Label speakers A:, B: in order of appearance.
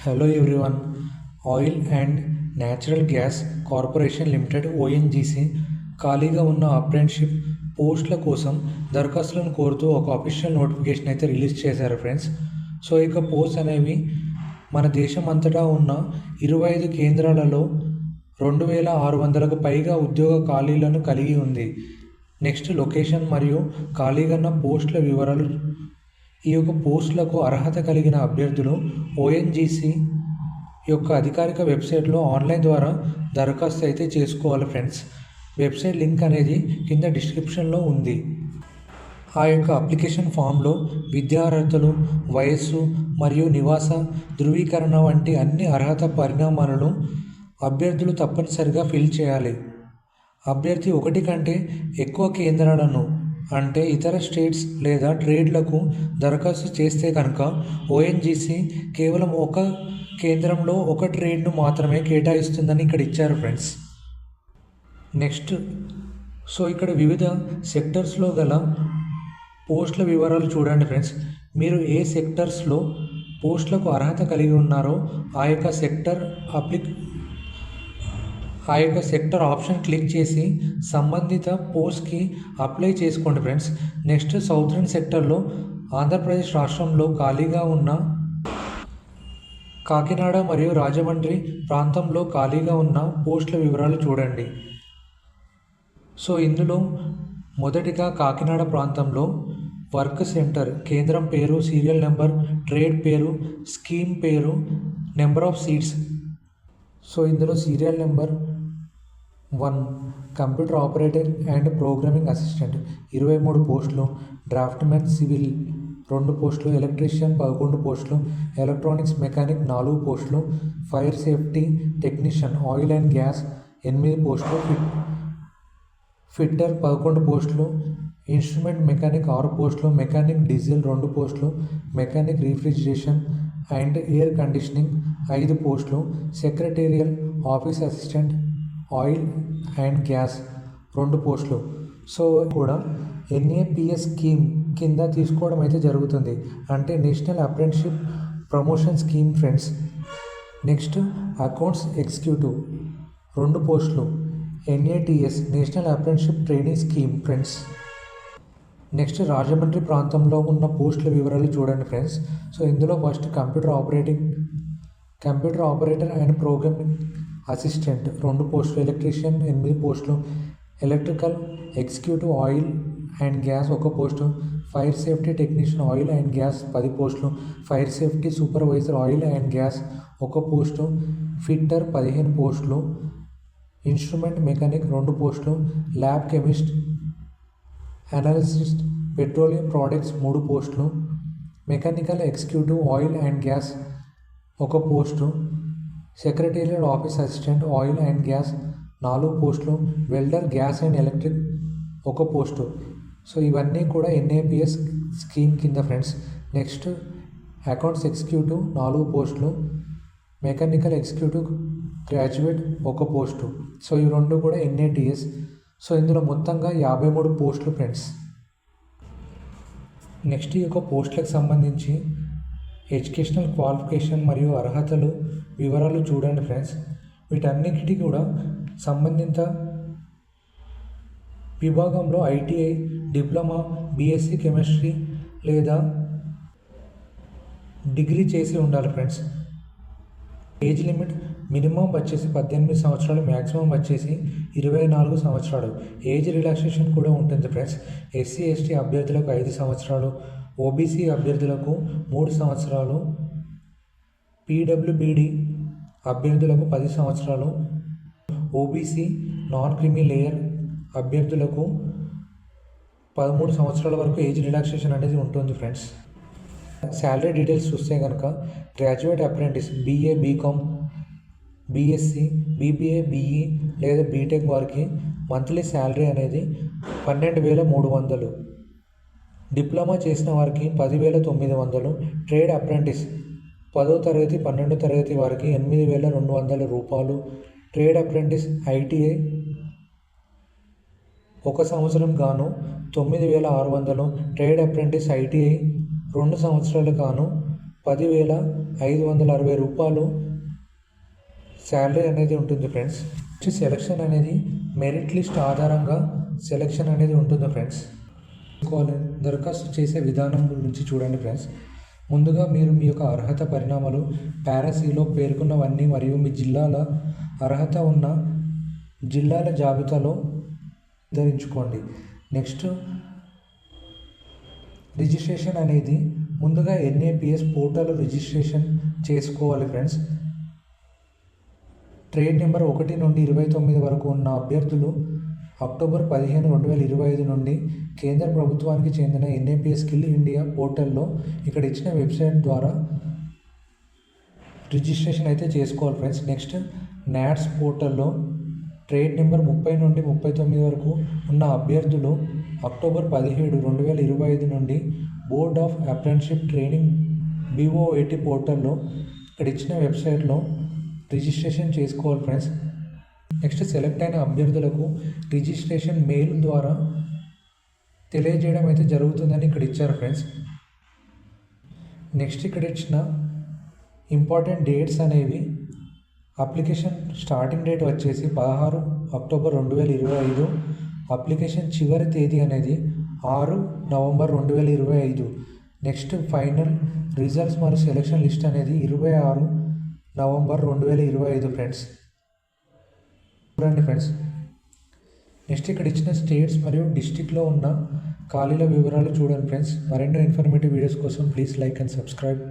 A: Hello everyone. Oil and natural gas corporation limited ONGC ఖాళీగా ఉన్న apprenticeship పోస్టుల కోసం దరఖాస్తులను కోరుతూ ఒక అఫీషియల్ నోటిఫికేషన్ అయితే రిలీజ్ చేశారు ఫ్రెండ్స్. సో ఇక పోస్ట్ అనేవి మన దేశం అంతటా ఉన్న 25 కేంద్రాలలో 2600కు పైగా ఉద్యోగ ఖాళీలను కలిగి ఉంది. నెక్స్ట్ లొకేషన్ మరియు ఖాళీగా ఉన్న పోస్టుల వివరాలు. ఈ యొక్క పోస్టులకు అర్హత కలిగిన అభ్యర్థులు ఓఎన్జీసీ యొక్క అధికారిక వెబ్సైట్లో ఆన్లైన్ ద్వారా దరఖాస్తు అయితే చేసుకోవాలి ఫ్రెండ్స్. వెబ్సైట్ లింక్ అనేది కింద డిస్క్రిప్షన్లో ఉంది. ఆ యొక్క అప్లికేషన్ ఫామ్లో విద్యార్హతలు, వయస్సు మరియు నివాస ధృవీకరణ వంటి అన్ని అర్హత పరిణామాలను అభ్యర్థులు తప్పనిసరిగా ఫిల్ చేయాలి. అభ్యర్థి ఒకటి కంటే ఎక్కువ కేంద్రాలను అంటే ఇతర స్టేట్స్ లేదా ట్రేడ్లకు దరఖాస్తు చేస్తే కనుక ఓఎన్జీసీ కేవలం ఒక కేంద్రంలో ఒక ట్రేడ్ను మాత్రమే కేటాయిస్తుందని ఇక్కడ ఇచ్చారు ఫ్రెండ్స్. నెక్స్ట్ ఇక్కడ వివిధ సెక్టర్స్లో గల పోస్టుల వివరాలు చూడండి ఫ్రెండ్స్. మీరు ఏ సెక్టర్స్లో పోస్టులకు అర్హత కలిగి ఉన్నారో ఆ యొక్క సెక్టర్ ఆప్షన్ క్లిక్ చేసి సంబంధిత పోస్ట్కి అప్లై చేసుకోండి ఫ్రెండ్స్. నెక్స్ట్ సౌదర్న్ సెక్టర్లో ఆంధ్రప్రదేశ్ రాష్ట్రంలో ఖాళీగా ఉన్న కాకినాడ మరియు రాజమండ్రి ప్రాంతంలో ఖాళీగా ఉన్న పోస్టుల వివరాలు చూడండి. ఇందులో మొదటిగా కాకినాడ ప్రాంతంలో వర్క్ సెంటర్ కేంద్రం పేరు, సీరియల్ నెంబర్, ట్రేడ్ పేరు, స్కీమ్ పేరు, నెంబర్ ఆఫ్ సీట్స్. ఇందులో serial number 1 computer operator and programming assistant 23 పోస్టులు, డ్రాఫ్ట్మెన్ సివిల్ 2 పోస్టులు, ఎలక్ట్రీషియన్ 11 పోస్టులు, ఎలక్ట్రానిక్స్ మెకానిక్ 4 పోస్టులు, fire safety technician oil and gas 8 పోస్టులు, ఫిట్టర్ 11 పోస్టులు, ఇన్స్ట్రుమెంట్ మెకానిక్ 6 పోస్టులు, మెకానిక్ డీజిల్ 2 పోస్టులు, mechanic refrigeration and air conditioning 5 పోస్టులు, secretarial office assistant oil and gas 2 పోస్టులు. కూడా ఎన్ఏపిఎస్ స్కీమ్ కింద తీసుకోవడం అయితే జరుగుతుంది, అంటే national apprenticeship promotion scheme friends. Next accounts executive 2 పోస్టులు, NATS national apprenticeship training scheme friends. Next Rajahmundry ప్రాంతంలో ఉన్న పోస్టుల వివరాలు చూడండి ఫ్రెండ్స్. ఇందులో first computer operator and programming assistant 2 పోస్టులు, ఎలక్ట్రీషియన్ 8 పోస్టులు, electrical executive oil and gas 1 post, fire safety technician oil and gas 10 పోస్టులు, fire safety supervisor oil and gas 1 post, fitter 15 పోస్టులు, ఇన్స్ట్రుమెంట్ మెకానిక్ 2 పోస్టులు, lab chemist analyst petroleum products 3 పోస్టులు, mechanical executive oil and gas 1 post, secretarial office assistant oil and gas 4 పోస్టులు, welder gas and electric 1 post. ఇవన్నీ కూడా NAPS scheme కింద friends. Next accounts executive 4 పోస్టులు, mechanical executive graduate 1 post. ఈ 2 కూడా NATS. ఇందులో మొత్తంగా 53 పోస్టులు ఫ్రెండ్స్. నెక్స్ట్ ఈ యొక్క పోస్టులకు సంబంధించి ఎడ్యుకేషనల్ క్వాలిఫికేషన్ మరియు అర్హతలు వివరాలు చూడండి ఫ్రెండ్స్. వీటన్నిటికీ కూడా సంబంధిత విభాగంలో ఐటీఐ, డిప్లొమా, బీఎస్సీ కెమిస్ట్రీ లేదా డిగ్రీ చేసి ఉండాలి ఫ్రెండ్స్. ఏజ్ లిమిట్ మినిమం వచ్చేసి 18 సంవత్సరాలు, మ్యాక్సిమం వచ్చేసి 24 సంవత్సరాలు. ఏజ్ రిలాక్సేషన్ కూడా ఉంటుంది ఫ్రెండ్స్. ఎస్సీ ఎస్టీ అభ్యర్థులకు 5 సంవత్సరాలు, ఓబీసీ అభ్యర్థులకు 3 సంవత్సరాలు, పీడబ్ల్యూబీడీ అభ్యర్థులకు 10 సంవత్సరాలు, ఓబీసీ నాన్ క్రిమీ లేయర్ అభ్యర్థులకు 13 సంవత్సరాల వరకు ఏజ్ రిలాక్సేషన్ అనేది ఉంటుంది ఫ్రెండ్స్. శాలరీ డీటెయిల్స్ చూస్తే కనుక graduate apprentice BA, BCom, BSc, BBA, BE లేదా బీటెక్ వారికి మంత్లీ శాలరీ అనేది 12,300. డిప్లొమా చేసిన వారికి 10,900. ట్రేడ్ అప్రెంటిస్ 10వ తరగతి 12వ తరగతి వారికి 8,200 రూపాయలు. ట్రేడ్ అప్రెంటిస్ ఐటీఐ 1 సంవత్సరం గాను 9,600. ట్రేడ్ అప్రెంటిస్ ఐటీఐ 2 సంవత్సరాలు గాను 10,560 శాలరీ అనేది ఉంటుంది ఫ్రెండ్స్. సెలక్షన్ అనేది మెరిట్ లిస్ట్ ఆధారంగా సెలక్షన్ అనేది ఉంటుంది ఫ్రెండ్స్. దరఖాస్తు చేసే విధానం గురించి చూడండి ఫ్రెండ్స్. ముందుగా మీరు మీ యొక్క అర్హత పరిణామాలు పారాసీలో పేర్కొన్నవన్నీ మరియు మీ జిల్లాల అర్హత ఉన్న జిల్లాల జాబితాలో ధరించుకోండి. నెక్స్ట్ రిజిస్ట్రేషన్ అనేది ముందుగా NAPS పోర్టల్ రిజిస్ట్రేషన్ చేసుకోవాలి ఫ్రెండ్స్. ట్రేడ్ నెంబర్ 1 నుండి 29 వరకు ఉన్న అభ్యర్థులు అక్టోబర్ 15, 2025 నుండి కేంద్ర ప్రభుత్వానికి చెందిన NAPS స్కిల్ ఇండియా పోర్టల్లో ఇక్కడ ఇచ్చిన వెబ్సైట్ ద్వారా రిజిస్ట్రేషన్ అయితే చేసుకోవాలి ఫ్రెండ్స్. నెక్స్ట్ NATS పోర్టల్లో ట్రేడ్ నెంబర్ 30 నుండి 39 వరకు ఉన్న అభ్యర్థులు అక్టోబర్ 17, 2025 నుండి board of apprenticeship training BOAT పోర్టల్లో ఇక్కడ ఇచ్చిన వెబ్సైట్లో రిజిస్ట్రేషన్ చేసుకోవాలి ఫ్రెండ్స్. నెక్స్ట్ సెలెక్ట్ అయిన అభ్యర్థులకు రిజిస్ట్రేషన్ మెయిల్ ద్వారా తెలియజేయడం అయితే జరుగుతుందని ఇక్కడ ఇచ్చారు ఫ్రెండ్స్. నెక్స్ట్ ఇక్కడ ఇచ్చిన ఇంపార్టెంట్ డేట్స్ అనేవి అప్లికేషన్ స్టార్టింగ్ డేట్ వచ్చేసి 16 అక్టోబర్ 2025. అప్లికేషన్ చివరి తేదీ అనేది 6 నవంబర్ 2025. నెక్స్ట్ ఫైనల్ రిజల్ట్స్ మరియు సెలక్షన్ లిస్ట్ అనేది 26 నవంబర్ 2025 ఫ్రెండ్స్. చూడండి ఫ్రెండ్స్. నెక్స్ట్ ఇక్కడ ఇచ్చిన స్టేట్స్ మరియు డిస్టిక్లో ఉన్న ఖాళీల వివరాలు చూడండి ఫ్రెండ్స్. మరెన్నో ఇన్ఫర్మేటివ్ వీడియోస్ కోసం ప్లీజ్ లైక్ అండ్ సబ్స్క్రైబ్.